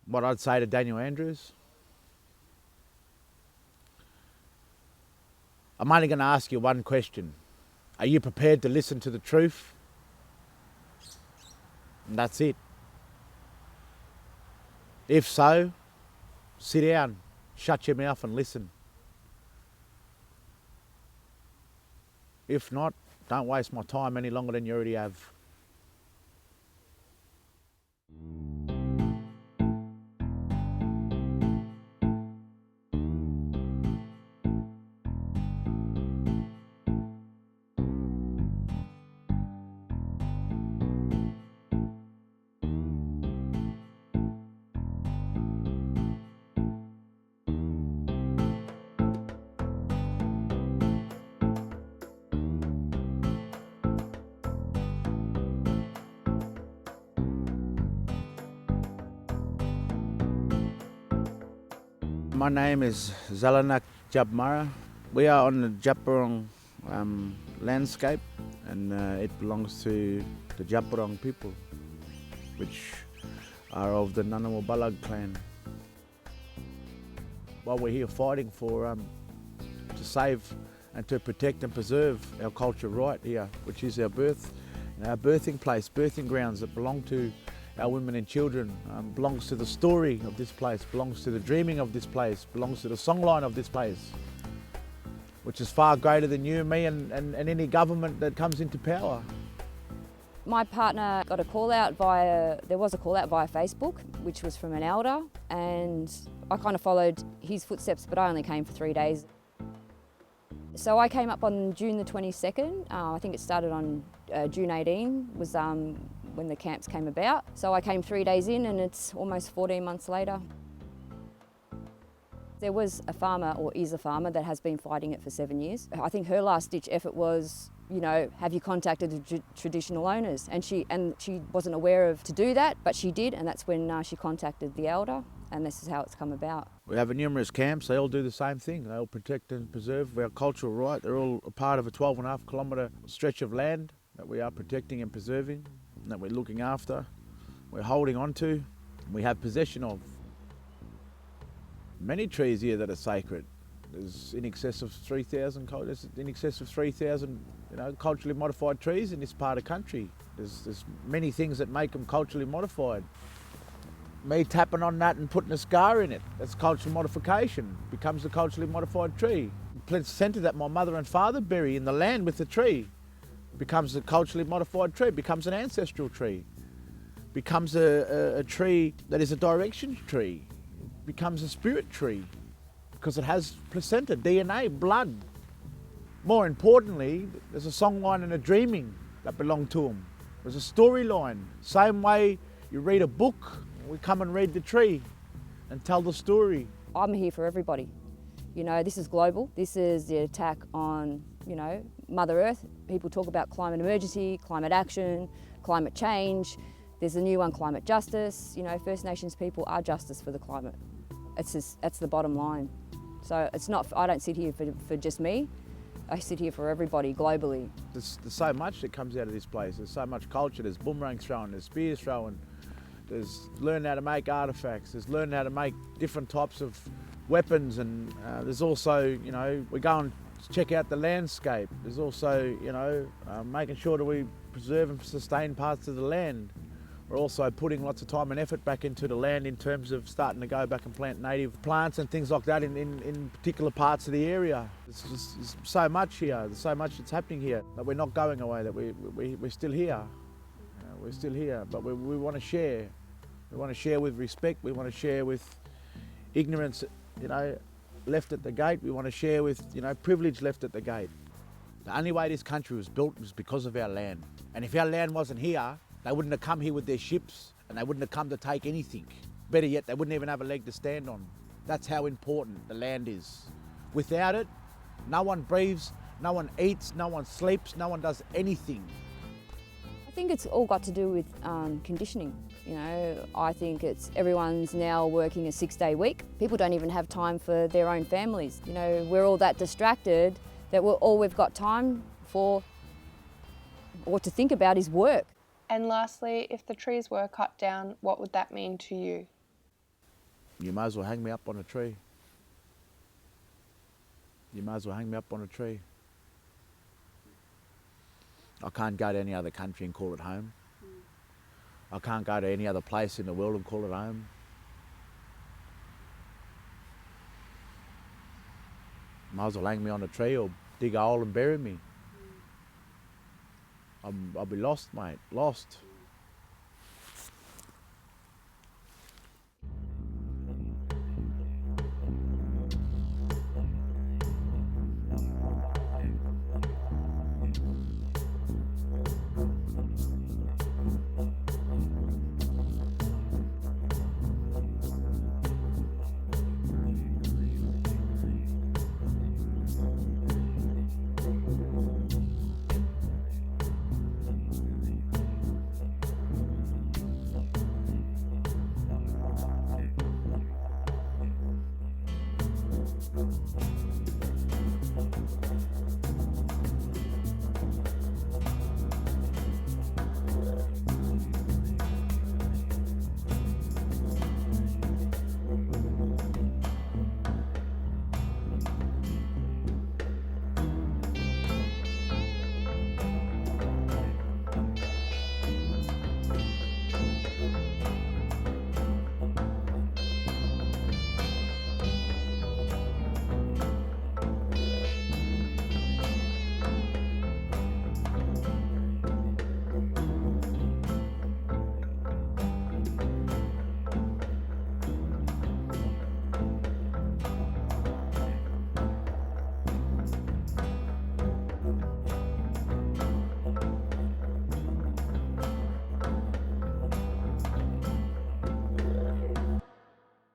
what I'd say to Daniel Andrews, I'm only going to ask you one question. Are you prepared to listen to the truth? And that's it. If so, sit down, shut your mouth and listen. If not, don't waste my time any longer than you already have. My name is Zalanak Djab Wurrung. We are on the Djab Wurrung landscape, and it belongs to the Djab Wurrung people, which are of the Ngunnawal clan. While we're here fighting for to save and to protect and preserve our culture right here, which is our birthing place, birthing grounds that belong to our women and children, belongs to the story of this place, belongs to the dreaming of this place, belongs to the songline of this place, which is far greater than you, me and any government that comes into power. My partner got a call out via Facebook, which was from an elder, and I kind of followed his footsteps, but I only came for 3 days. So I came up on June the 22nd. I think it started on June 18, was when the camps came about. So I came 3 days in, and it's almost 14 months later. There was a farmer, or is a farmer, that has been fighting it for 7 years. I think her last ditch effort was, you know, have you contacted the traditional owners? And she wasn't aware of to do that, but she did, and that's when she contacted the elder, and this is how it's come about. We have numerous camps, they all do the same thing. They all protect and preserve our cultural right. They're all a part of a 12.5 kilometre stretch of land that we are protecting and preserving, that we're looking after, we're holding on to, we have possession of. Many trees here that are sacred. There's in excess of 3,000 culturally modified trees in this part of country. There's many things that make them culturally modified. Me tapping on that and putting a scar in it, that's cultural modification, becomes a culturally modified tree. The placenta that my mother and father bury in the land with the tree becomes a culturally modified tree, becomes an ancestral tree, becomes a tree that is a direction tree, becomes a spirit tree because it has placenta, DNA, blood. More importantly, there's a songline and a dreaming that belong to them. There's a storyline. Same way you read a book, we come and read the tree and tell the story. I'm here for everybody. You know, this is global. This is the attack on, you know, Mother Earth. People talk about climate emergency, climate action, climate change. There's a new one, climate justice. You know, First Nations people are justice for the climate. That's the bottom line. So it's not, I don't sit here for just me. I sit here for everybody globally. There's so much that comes out of this place. There's so much culture. There's boomerang throwing, there's spears throwing, there's learning how to make artefacts, there's learning how to make different types of weapons, and there's also, you know, we go and check out the landscape. There's also, you know, making sure that we preserve and sustain parts of the land. We're also putting lots of time and effort back into the land in terms of starting to go back and plant native plants and things like that in particular parts of the area. There's so much here, there's so much that's happening here, that we're not going away, that we're still here. We're still here, but we want to share. We want to share with respect, we want to share with ignorance, you know, left at the gate. We want to share with, you know, privilege left at the gate. The only way this country was built was because of our land. And if our land wasn't here, they wouldn't have come here with their ships, and they wouldn't have come to take anything. Better yet, they wouldn't even have a leg to stand on. That's how important the land is. Without it, no one breathes, no one eats, no one sleeps, no one does anything. I think it's all got to do with conditioning. You know, I think everyone's now working a 6-day week. People don't even have time for their own families. You know, we're all that distracted that all we've got time for or to think about is work. And lastly, if the trees were cut down, what would that mean to you? You might as well hang me up on a tree. You might as well hang me up on a tree. I can't go to any other country and call it home. I can't go to any other place in the world and call it home. Might as well hang me on a tree or dig a hole and bury me. I'll be lost, mate, lost.